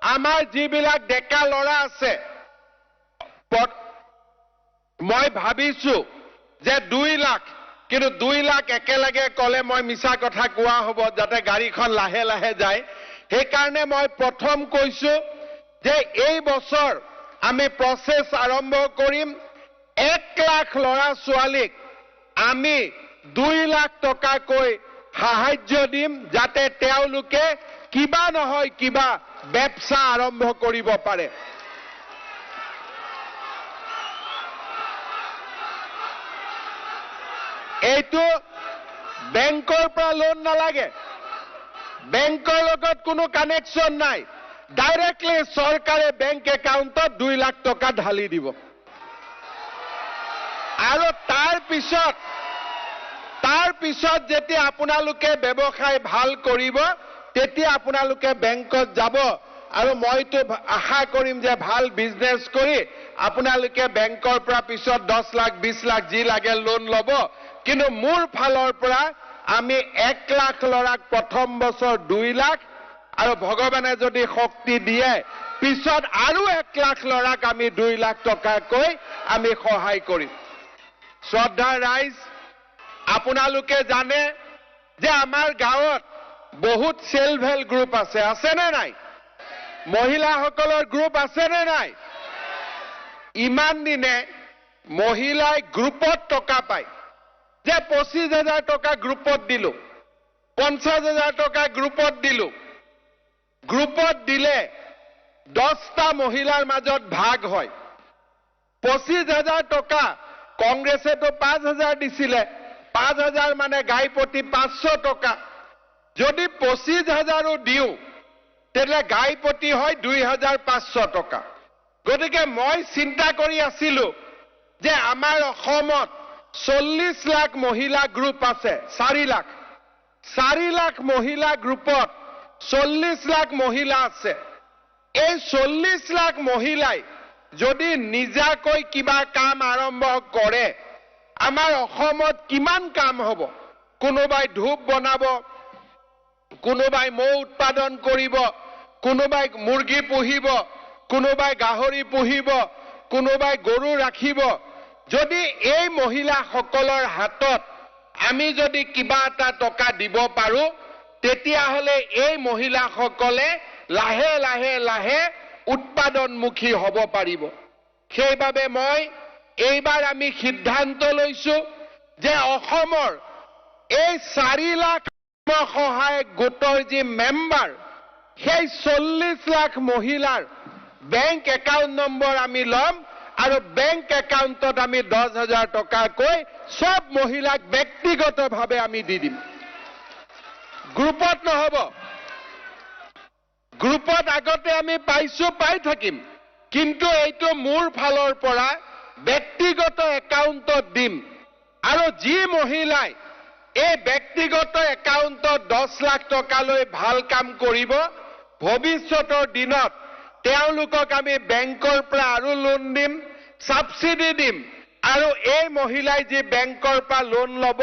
আমাৰ যিবিলাক ডেকা ল'ৰা আছে মই ভাবিছো যে 2 লাখ কিন্তু 2 লাখ একেলগে কলে মই মিছা কথা কোৱা হ'ব যাতে গাড়ীখন লাহে লাহে যায় সেইকাৰণে মই প্ৰথম কৈছো যে এই বছৰ আমি প্ৰচেছ আৰম্ভ কৰিম 1 লাখ ল'ৰা ছোৱালীক আমি 2 লাখ টকাকৈ সাহায্য দিম যাতে তেওঁলোকে কিবা নহয় কিবা ব্যবসা আৰম্ভ কৰিব পাৰে এইটো বেংকৰ পৰা লোন নালাগে বেংকৰ লগত কোনো কানেকশ্যন নাই ডাইৰেক্টলি চৰকাৰে বেংক একাউণ্টত 2 লাখ টকা ঢালি দিব আৰু তাৰ পিছত যেতিয়া আপোনালোকে ব্যৱসায় ভাল কৰিব তেতিয়া আপোনালোকে বেংকত যাব আৰু মইতো আশা কৰিম যে ভাল বিজনেছ কৰি আপোনালোকে বেংকৰ পৰা পিছত 10 লাখ 20 লাখ যি লাগে লোন ল'ব কিন্তু মোৰ ফালৰ পৰা আমি 1 লাখ ল'ৰাক প্ৰথম বছৰ 2 লাখ আৰু ভগৱানে যদি শক্তি দিয়ে পিছত আৰু 1 লাখ ল'ৰাক আমি 2 লাখ টকাকৈ আমি সহায় কৰিম শ্ৰদ্ধা ৰাইজ আপোনালোকে জানে যে আমাৰ গাঁৱত বহুত সেলফ হেল্প গ্ৰুপ আছে নে নাই মহিলাসকলৰ গ্ৰুপ আছে নে নাই ইমান দিনে মহিলাই গ্ৰুপত টকা পায় যে 25,000 টকা গ্ৰুপত দিলো 50,000 টকা গ্ৰুপত দিলো গ্ৰুপত দিলে 10টা মহিলাৰ মাজত ভাগ হয় 25,000 টকা কংগ্ৰেছেতো 5,000 দিছিলে 5,000 মানে গাই প্ৰতি 500 টকা যদি 25,000ও দিও তেলে গাই প্ৰতি হয় 2,500 টকা গতিকে মই চিন্তা কৰি আছিলো যে আমাৰ অসমত 40 লাখ মহিলা গ্ৰুপ আছে 4 লাখ মহিলা গ্ৰুপত 40 লাখ মহিলা আছে এই 40 লাখ মহিলাই যদি নিজাকৈ কিবা কাম আৰম্ভ কৰে আমাৰ অসমত কিমান কাম হ'ব কোনোবাই ধূপ বনাব কোনোবাই মৌ উৎপাদন কৰিব কোনোবাই মুৰ্গী পুহিব কোনোবাই গাহৰি পুহিব কোনোবাই গৰু ৰাখিব যদি এই মহিলাসকলৰ হাতত আমি যদি কিবা এটা টকা দিব পাৰো তেতিয়া হলে এই মহিলাসকলে লাহে লাহে লাহে উৎপাদনমুখী হ'ব পাৰিব সেইবাবে মই এইবাৰ আমি সিদ্ধান্ত লৈছো যে অসমৰ এই 4 লাখ সহায়ক গোটৰ যি মেম্বাৰ সেই 40 লাখ মহিলাৰ বেংক একাউণ্ট নম্বৰ আমি লম আৰু বেংক একাউণ্টত আমি 10,000 টকাকৈ সব মহিলাক ব্যক্তিগতভাৱে আমি দি দিম গ্ৰুপত নহব গ্ৰুপত আগতে আমি পাই থাকিম কিন্তু এইটো মোৰ ফালৰ পৰা ব্যক্তিগত একাউণ্টত দিম আৰু যি মহিলাই এই ব্যক্তিগত একাউণ্টত 10 লাখ টকালৈ ভাল কাম কৰিব ভৱিষ্যতৰ দিনত তেওঁলোকক আমি বেংকৰ পৰা আৰু লোন দিম সাবসিডি দিম আৰু এই মহিলাই যি বেংকৰ পৰা লোন ল'ব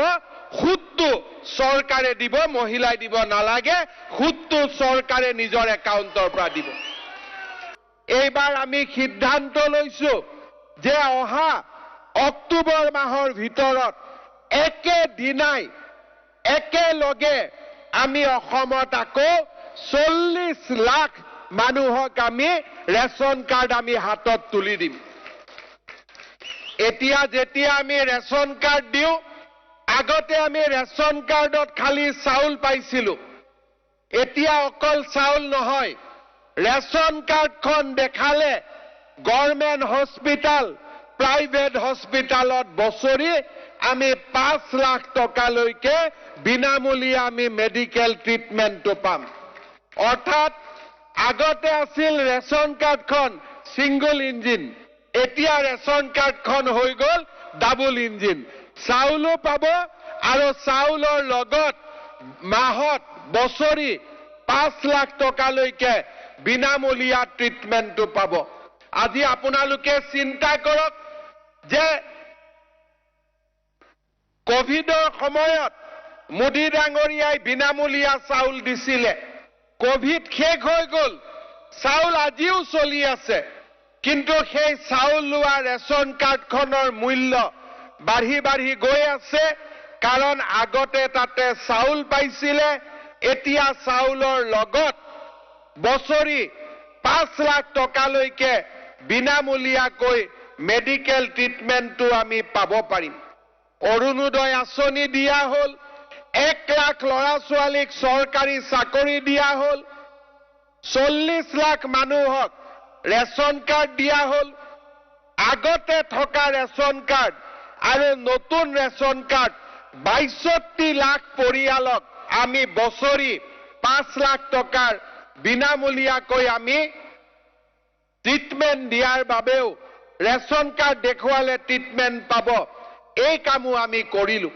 খুদটো চৰকাৰে দিব মহিলাই দিব নালাগে খুদটো চৰকাৰে নিজৰ একাউণ্টৰ পৰা দিব এইবাৰ আমি সিদ্ধান্ত লৈছো যে অহা অক্টোবৰ মাহৰ ভিতৰত একেদিনাই একেলগে আমি অসমত আকৌ 40 লাখ মানুহক আমি ৰেশন কাৰ্ড আমি হাতত তুলি দিম এতিয়া যেতিয়া আমি ৰেশন কাৰ্ড দিও আগতে আমি ৰেশন কাৰ্ডত খালি চাউল পাইছিলো এতিয়া অকল চাউল নহয় ৰেশন কাৰ্ডখন দেখালে গভৰ্ণমেণ্ট হস্পিটাল প্ৰাইভেট হস্পিটালত বছৰি আমি 5 লাখ টকালৈকে বিনামূলীয়া আমি মেডিকেল ট্ৰিটমেণ্টটো পাম অৰ্থাৎ আগতে আছিল ৰেশন কাৰ্ডখন সিঙ্গল ইঞ্জিন এতিয়া ৰেশন কাৰ্ডখন হৈ গল ডাবল ইঞ্জিন চাউলো পাব আৰু চাউলৰ লগত মাহত বছৰি 5 লাখ টকালৈকে বিনামূলীয়া ট্ৰিটমেণ্টটো পাব আজি আপোনালোকে চিন্তা কৰক যে কোভিডৰ সময়ত মোদী ডাঙৰীয়াই বিনামূলীয়া চাউল দিছিলে কোভিড শেষ হৈ গল চাউল আজিও চলি আছে কিন্তু সেই চাউল লোৱা ৰেচন কাৰ্ডখনৰ মূল্য বাঢ়ি বাঢ়ি গৈ আছে কাৰণ আগতে তাতে চাউল পাইছিলে এতিয়া চাউলৰ লগত বছৰি 5 লাখ টকালৈকে বিনামূলীয়াকৈ মেডিকেল ট্ৰিটমেণ্টটো আমি পাব পাৰিম অৰুণোদয় আঁচনি দিয়া হ'ল 1 লাখ ল'ৰা ছোৱালীক চৰকাৰী চাকৰি দিয়া হ'ল 40 লাখ মানুহক ৰেচন কাৰ্ড দিয়া হ'ল আগতে থকা ৰেচন কাৰ্ড আৰু নতুন ৰেচন কাৰ্ড 62 লাখ পৰিয়ালক আমি বছৰি 5 লাখ টকাৰ বিনামূলীয়াকৈ আমি ট্ৰিটমেণ্ট দিয়াৰ বাবেও ৰেচন কাৰ্ড দেখুৱালে ট্ৰিটমেণ্ট পাব এই কামো আমি কৰিলো